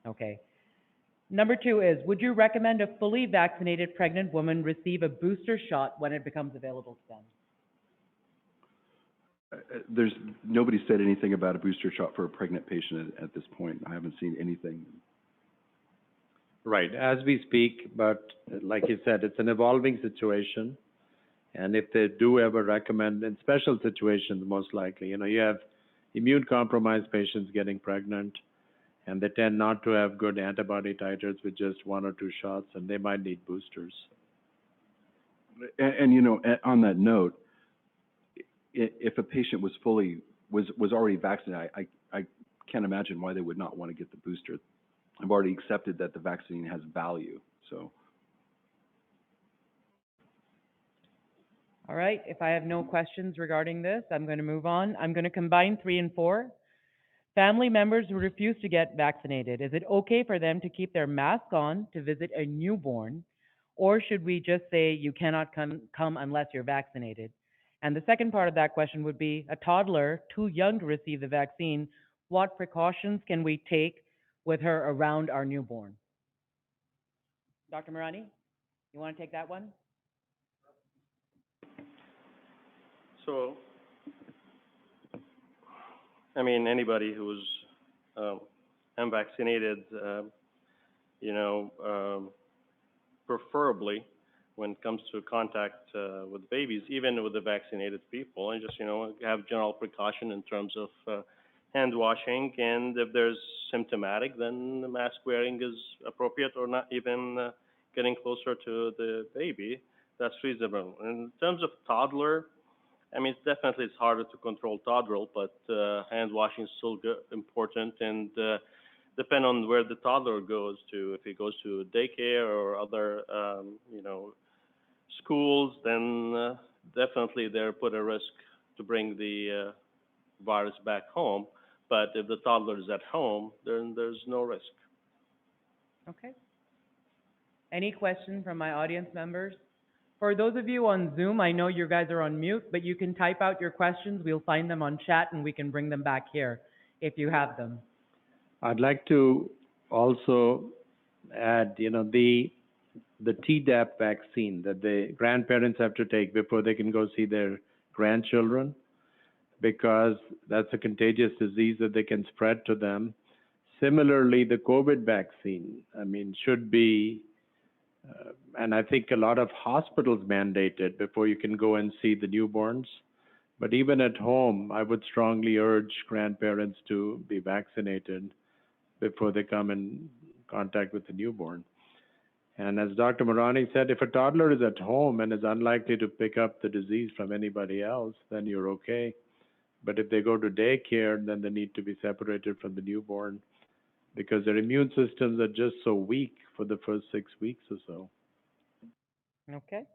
Okay. Number two is, would you recommend a fully vaccinated pregnant woman receive a booster shot when it becomes available to them? There's nobody said anything about a booster shot for a pregnant patient at this point. I haven't seen anything. Right, as we speak, but like you said, it's an evolving situation. And if they do ever recommend, in special situations, most likely, you have immune compromised patients getting pregnant, and they tend not to have good antibody titers with just one or two shots, and they might need boosters. And on that note, if a patient was already vaccinated, I can't imagine why they would not want to get the booster. I've already accepted that the vaccine has value, so. All right, if I have no questions regarding this, I'm going to move on. I'm going to combine 3 and 4. Family members who refuse to get vaccinated, is it okay for them to keep their mask on to visit a newborn, or should we just say you cannot come unless you're vaccinated? And the second part of that question would be, a toddler too young to receive the vaccine, what precautions can we take with her around our newborn? Dr. Mourani, you want to take that one? So, I mean, anybody who's unvaccinated, preferably when it comes to contact with babies, even with the vaccinated people, and just, have general precaution in terms of hand washing. And if there's symptomatic, then the mask wearing is appropriate, or not even getting closer to the baby. That's reasonable. In terms of toddler, I mean, it's harder to control toddler, but hand washing is still important, and depend on where the toddler goes to. If he goes to daycare or other, schools, then definitely they're put at risk to bring the virus back home. But if the toddler is at home, then there's no risk. Okay. Any questions from my audience members? For those of you on Zoom, I know you guys are on mute, but you can type out your questions. We'll find them on chat, and we can bring them back here if you have them. I'd like to also add, the Tdap vaccine that the grandparents have to take before they can go see their grandchildren, because that's a contagious disease that they can spread to them. Similarly, the COVID vaccine, should be, and I think a lot of hospitals mandate it before you can go and see the newborns. But even at home, I would strongly urge grandparents to be vaccinated before they come in contact with the newborn. And as Dr. Mourani said, if a toddler is at home and is unlikely to pick up the disease from anybody else, then you're okay. But if they go to daycare, then they need to be separated from the newborn, because their immune systems are just so weak for the first 6 weeks or so. Okay.